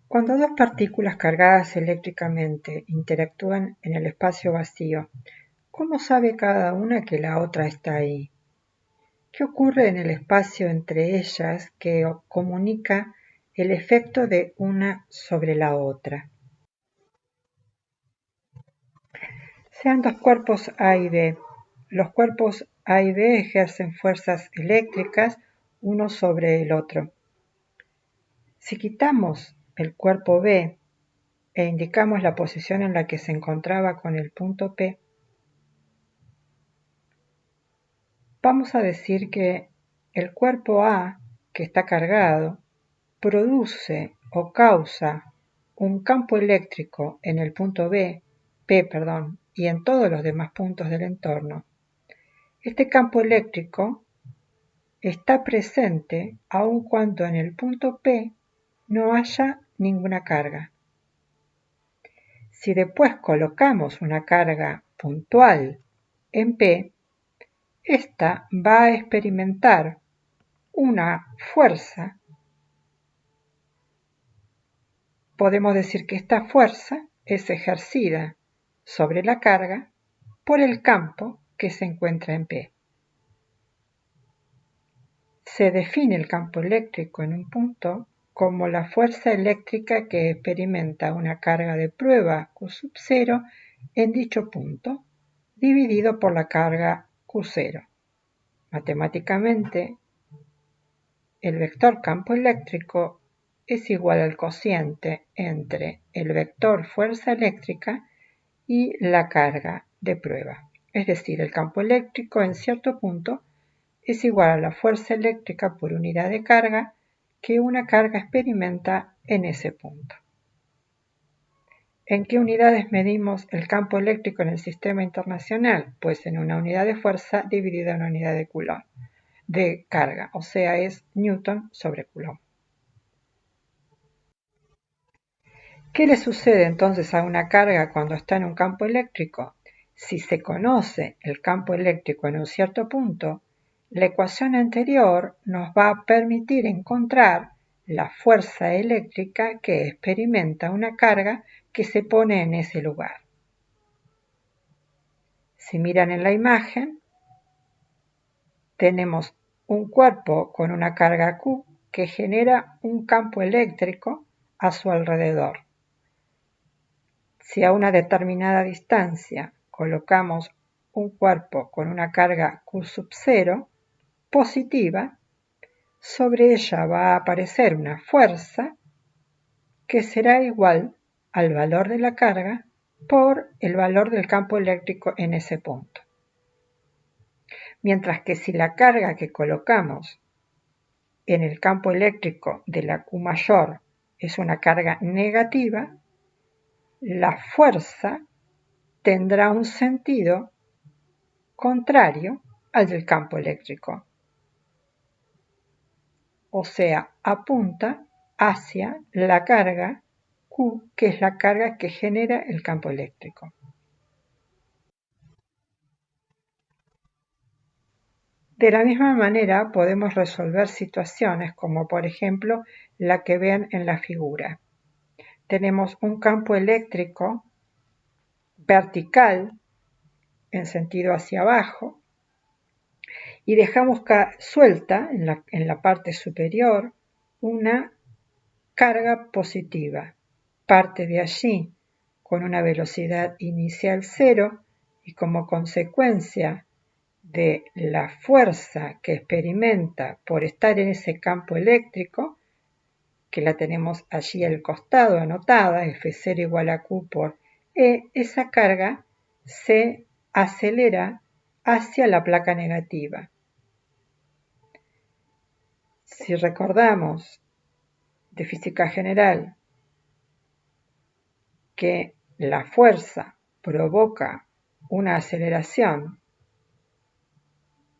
Cuando dos partículas cargadas eléctricamente interactúan en el espacio vacío, ¿cómo sabe cada una que la otra está ahí? ¿Qué ocurre en el espacio entre ellas que comunica el efecto de una sobre la otra? Sean dos cuerpos A y B. Los cuerpos A y B ejercen fuerzas eléctricas uno sobre el otro. Si quitamos el cuerpo B e indicamos la posición en la que se encontraba con el punto P, vamos a decir que el cuerpo A, que está cargado, produce o causa un campo eléctrico en el punto P, y en todos los demás puntos del entorno. Este campo eléctrico está presente aun cuando en el punto P no haya ninguna carga. Si después colocamos una carga puntual en P, esta va a experimentar una fuerza. Podemos decir que esta fuerza es ejercida sobre la carga por el campo que se encuentra en P. Se define el campo eléctrico en un punto como la fuerza eléctrica que experimenta una carga de prueba Q0 en dicho punto, dividido por la carga Q0. Matemáticamente, el vector campo eléctrico es igual al cociente entre el vector fuerza eléctrica y la carga de prueba. Es decir, el campo eléctrico en cierto punto es igual a la fuerza eléctrica por unidad de carga que una carga experimenta en ese punto. ¿En qué unidades medimos el campo eléctrico en el sistema internacional? Pues en una unidad de fuerza dividida en una unidad de Coulomb, de carga, o sea, es Newton sobre Coulomb. ¿Qué le sucede entonces a una carga cuando está en un campo eléctrico? Si se conoce el campo eléctrico en un cierto punto, la ecuación anterior nos va a permitir encontrar la fuerza eléctrica que experimenta una carga que se pone en ese lugar. Si miran en la imagen, tenemos un cuerpo con una carga Q que genera un campo eléctrico a su alrededor. Si a una determinada distancia colocamos un cuerpo con una carga Q0 positiva, sobre ella va a aparecer una fuerza que será igual al valor de la carga por el valor del campo eléctrico en ese punto. Mientras que si la carga que colocamos en el campo eléctrico de la Q mayor es una carga negativa, la fuerza tendrá un sentido contrario al del campo eléctrico. O sea, apunta hacia la carga Q, que es la carga que genera el campo eléctrico. De la misma manera podemos resolver situaciones como por ejemplo la que ven en la figura. Tenemos un campo eléctrico vertical en sentido hacia abajo y dejamos suelta en la parte superior una carga positiva. Parte de allí con una velocidad inicial 0 y como consecuencia de la fuerza que experimenta por estar en ese campo eléctrico, que la tenemos allí al costado anotada, F0 igual a Q por E, esa carga se acelera hacia la placa negativa. Si recordamos de física general que la fuerza provoca una aceleración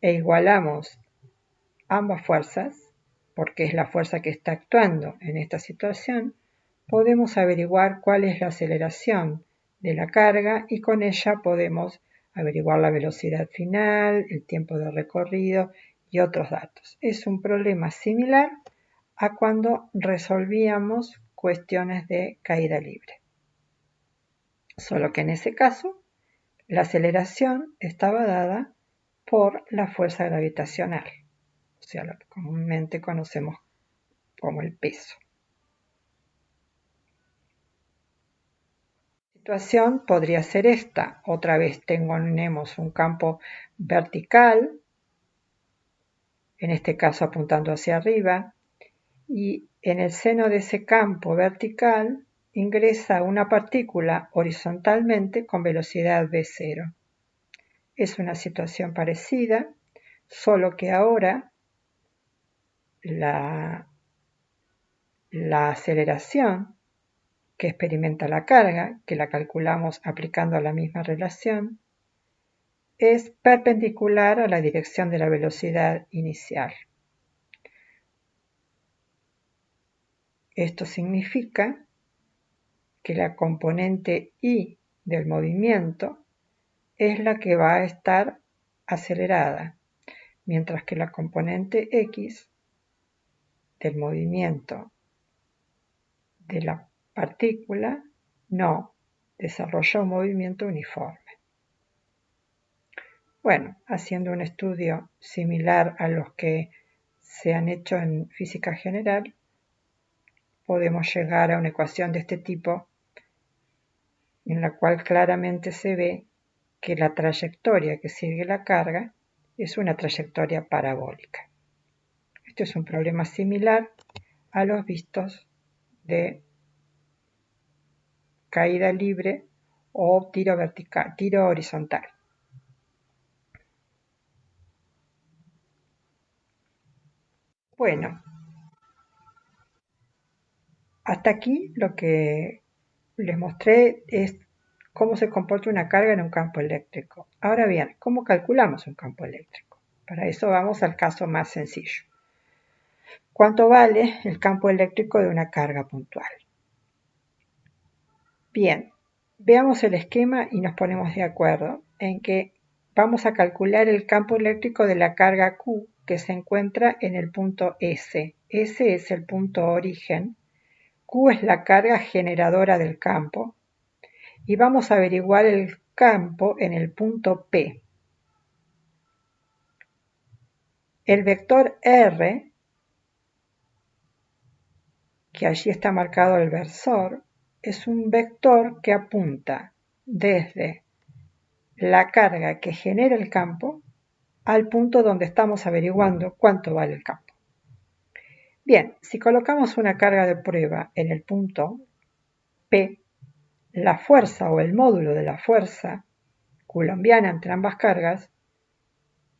e igualamos ambas fuerzas, porque es la fuerza que está actuando en esta situación, podemos averiguar cuál es la aceleración de la carga y con ella podemos averiguar la velocidad final, el tiempo de recorrido y otros datos. Es un problema similar a cuando resolvíamos cuestiones de caída libre. Solo que en ese caso, la aceleración estaba dada por la fuerza gravitacional, o sea, lo que comúnmente conocemos como el peso. La situación podría ser esta. Otra vez tenemos un campo vertical, en este caso apuntando hacia arriba, y en el seno de ese campo vertical ingresa una partícula horizontalmente con velocidad v0. Es una situación parecida, solo que ahora la aceleración que experimenta la carga, que la calculamos aplicando la misma relación, es perpendicular a la dirección de la velocidad inicial. Esto significa que la componente y del movimiento es la que va a estar acelerada, mientras que la componente x del movimiento de la partícula no desarrolla un movimiento uniforme. Bueno, haciendo un estudio similar a los que se han hecho en física general, podemos llegar a una ecuación de este tipo en la cual claramente se ve que la trayectoria que sigue la carga es una trayectoria parabólica. Este es un problema similar a los vistos de caída libre o tiro vertical, tiro horizontal. Bueno, hasta aquí lo que les mostré es cómo se comporta una carga en un campo eléctrico. Ahora bien, ¿cómo calculamos un campo eléctrico? Para eso vamos al caso más sencillo. ¿Cuánto vale el campo eléctrico de una carga puntual? Bien, veamos el esquema y nos ponemos de acuerdo en que vamos a calcular el campo eléctrico de la carga Q que se encuentra en el punto S. S es el punto origen, Q es la carga generadora del campo y vamos a averiguar el campo en el punto P. El vector R, que allí está marcado el versor, es un vector que apunta desde la carga que genera el campo al punto donde estamos averiguando cuánto vale el campo. Bien, si colocamos una carga de prueba en el punto P, la fuerza o el módulo de la fuerza coulombiana entre ambas cargas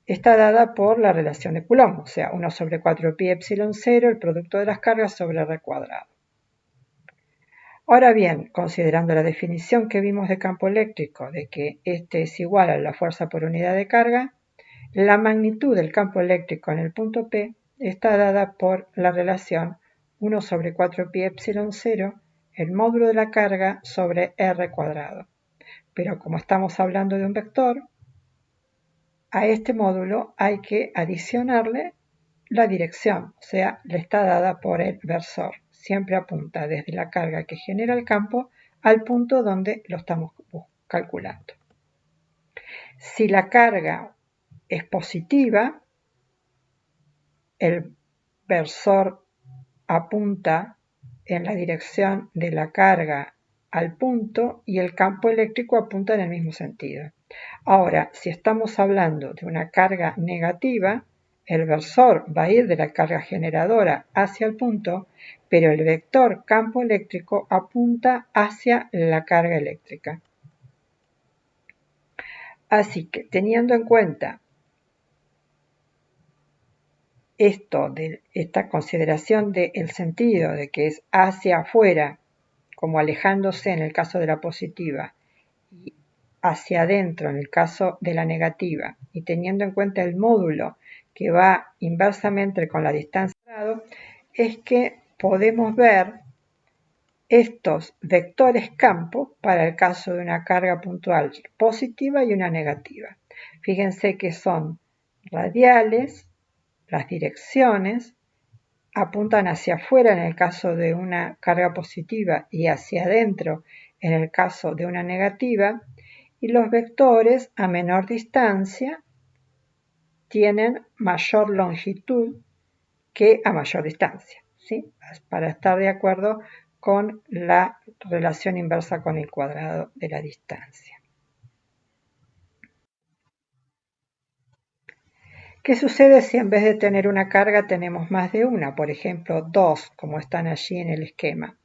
está dada por la relación de Coulomb, o sea, 1 sobre 4 pi epsilon 0, el producto de las cargas sobre r cuadrado. Ahora bien, considerando la definición que vimos de campo eléctrico, de que este es igual a la fuerza por unidad de carga, la magnitud del campo eléctrico en el punto P está dada por la relación 1 sobre 4 pi epsilon 0, el módulo de la carga sobre r cuadrado. Pero como estamos hablando de un vector, a este módulo hay que adicionarle la dirección, o sea, le está dada por el versor. Siempre apunta desde la carga que genera el campo al punto donde lo estamos calculando. Si la carga es positiva, el versor apunta en la dirección de la carga al punto y el campo eléctrico apunta en el mismo sentido. Ahora, si estamos hablando de una carga negativa, el versor va a ir de la carga generadora hacia el punto, pero el vector campo eléctrico apunta hacia la carga eléctrica. Así que, teniendo en cuenta esta consideración del sentido de que es hacia afuera, como alejándose en el caso de la positiva, y hacia adentro en el caso de la negativa, y teniendo en cuenta el módulo que va inversamente con la distancia al lado, es que podemos ver estos vectores campo para el caso de una carga puntual positiva y una negativa. Fíjense que son radiales, las direcciones, apuntan hacia afuera en el caso de una carga positiva y hacia adentro en el caso de una negativa, y los vectores a menor distancia tienen mayor longitud que a mayor distancia, ¿sí? Para estar de acuerdo con la relación inversa con el cuadrado de la distancia. ¿Qué sucede si en vez de tener una carga tenemos más de una? Por ejemplo, dos, como están allí en el esquema.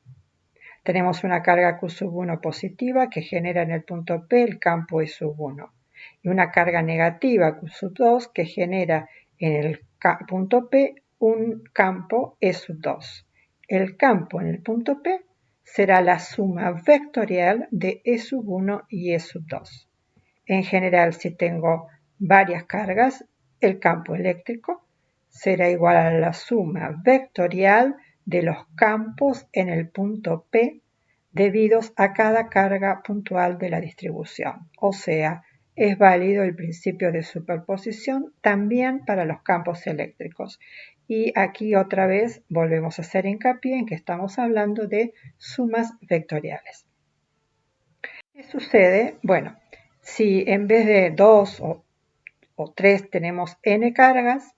Tenemos una carga Q1 positiva que genera en el punto P el campo E1 y una carga negativa Q2 que genera en el punto P un campo E2. El campo en el punto P será la suma vectorial de E1 y E2. En general, si tengo varias cargas, el campo eléctrico será igual a la suma vectorial de los campos en el punto P debidos a cada carga puntual de la distribución. O sea, es válido el principio de superposición también para los campos eléctricos. Y aquí otra vez volvemos a hacer hincapié en que estamos hablando de sumas vectoriales. ¿Qué sucede? Bueno, si en vez de 2 o 3 tenemos n cargas,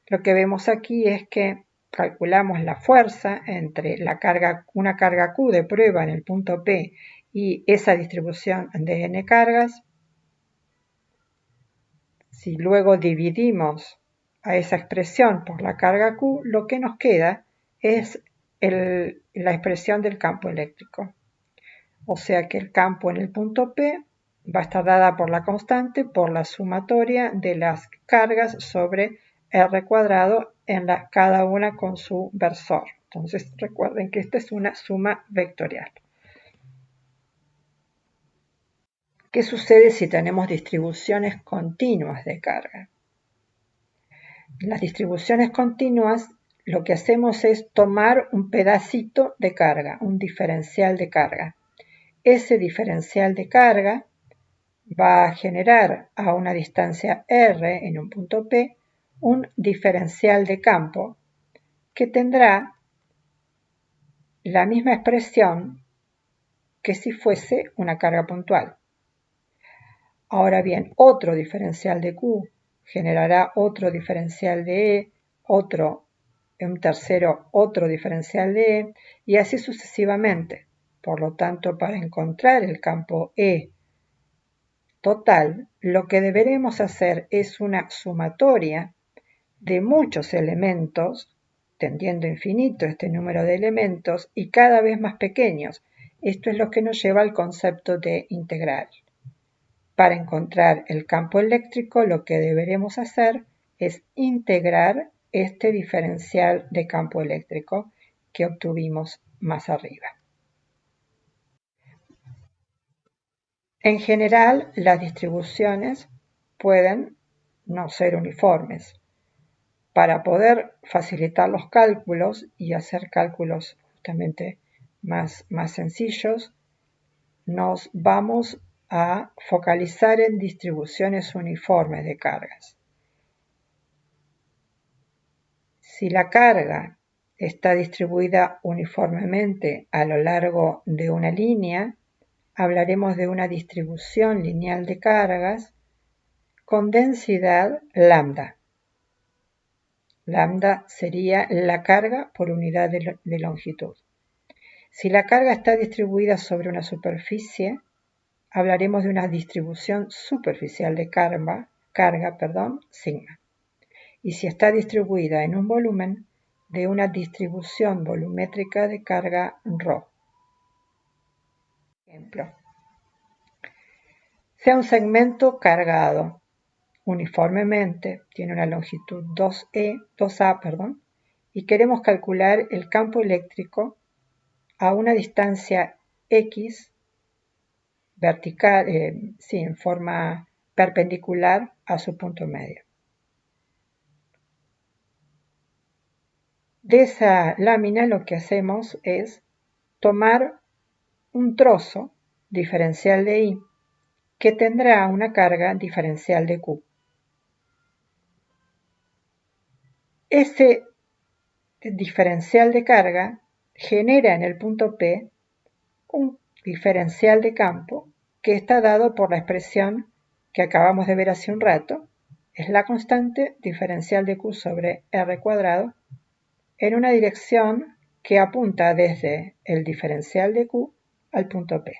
lo que vemos aquí es que calculamos la fuerza entre una carga Q de prueba en el punto P y esa distribución de n cargas. Si luego dividimos a esa expresión por la carga Q, lo que nos queda es la expresión del campo eléctrico. O sea que el campo en el punto P va a estar dada por la constante por la sumatoria de las cargas sobre R cuadrado en cada una con su versor. Entonces recuerden que esta es una suma vectorial. ¿Qué sucede si tenemos distribuciones continuas de carga? Las distribuciones continuas lo que hacemos es tomar un pedacito de carga, un diferencial de carga. Ese diferencial de carga va a generar a una distancia R en un punto P un diferencial de campo que tendrá la misma expresión que si fuese una carga puntual. Ahora bien, otro diferencial de Q generará otro diferencial de E, un tercero otro diferencial de E, y así sucesivamente. Por lo tanto, para encontrar el campo E total, lo que deberemos hacer es una sumatoria de muchos elementos, tendiendo a infinito este número de elementos y cada vez más pequeños. Esto es lo que nos lleva al concepto de integral. Para encontrar el campo eléctrico, lo que deberemos hacer es integrar este diferencial de campo eléctrico que obtuvimos más arriba. En general, las distribuciones pueden no ser uniformes. Para poder facilitar los cálculos y hacer cálculos justamente más sencillos, nos vamos a focalizar en distribuciones uniformes de cargas. Si la carga está distribuida uniformemente a lo largo de una línea, hablaremos de una distribución lineal de cargas con densidad lambda. Lambda sería la carga por unidad de longitud. Si la carga está distribuida sobre una superficie, hablaremos de una distribución superficial de carga, sigma. Y si está distribuida en un volumen, de una distribución volumétrica de carga ρ. Ejemplo. Sea un segmento cargado uniformemente, tiene una longitud 2A, y queremos calcular el campo eléctrico a una distancia x vertical, en forma perpendicular a su punto medio. De esa lámina lo que hacemos es tomar un trozo diferencial de I que tendrá una carga diferencial de Q. Ese diferencial de carga genera en el punto P un diferencial de campo que está dado por la expresión que acabamos de ver hace un rato. Es la constante diferencial de Q sobre R cuadrado en una dirección que apunta desde el diferencial de Q al punto P.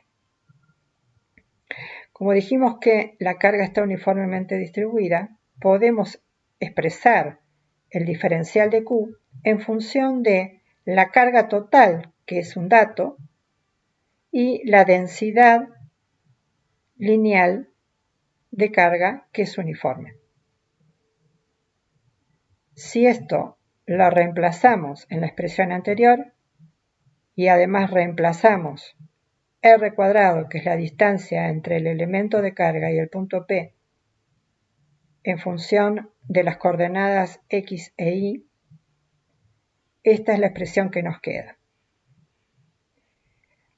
Como dijimos que la carga está uniformemente distribuida, podemos expresar el diferencial de Q en función de la carga total, que es un dato, y la densidad lineal de carga, que es uniforme. Si esto lo reemplazamos en la expresión anterior y además reemplazamos R cuadrado, que es la distancia entre el elemento de carga y el punto P, en función de las coordenadas X e Y, esta es la expresión que nos queda.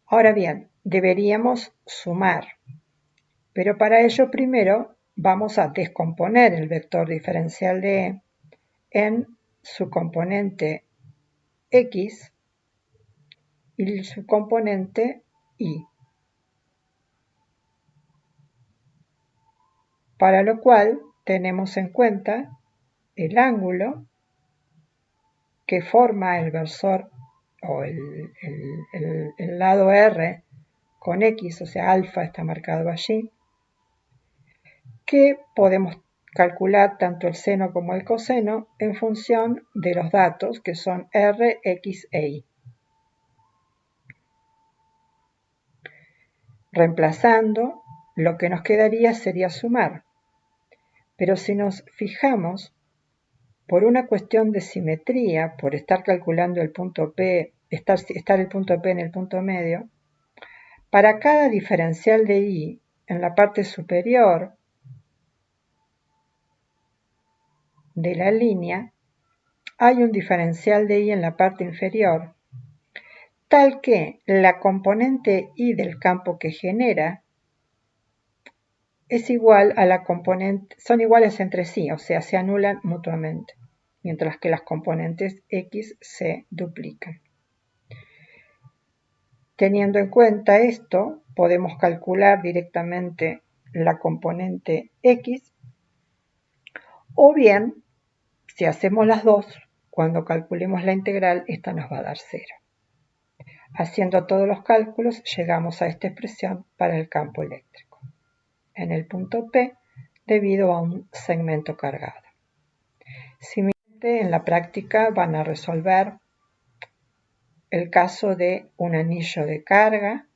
Ahora bien, deberíamos sumar, pero para ello primero vamos a descomponer el vector diferencial de E en su componente X y su componente Y, para lo cual tenemos en cuenta el ángulo que forma el versor o el lado R con X, o sea, alfa está marcado allí, que podemos calcular tanto el seno como el coseno en función de los datos que son R, X e Y. Reemplazando, lo que nos quedaría sería sumar. Pero si nos fijamos, por una cuestión de simetría, por estar calculando el punto P, estar el punto P en el punto medio, para cada diferencial de Y en la parte superior de la línea, hay un diferencial de Y en la parte inferior, tal que la componente Y del campo que genera es igual a la componente, son iguales entre sí, o sea, se anulan mutuamente, mientras que las componentes X se duplican. Teniendo en cuenta esto, podemos calcular directamente la componente X, o bien, si hacemos las dos, cuando calculemos la integral, esta nos va a dar 0. Haciendo todos los cálculos, llegamos a esta expresión para el campo eléctrico en el punto P debido a un segmento cargado. Similarmente, en la práctica van a resolver el caso de un anillo de carga,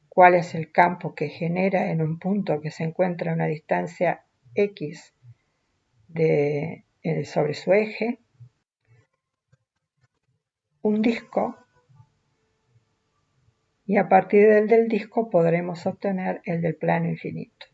cuál es el campo que genera en un punto que se encuentra a una distancia X sobre su eje, un disco, y a partir del disco podremos obtener el del plano infinito.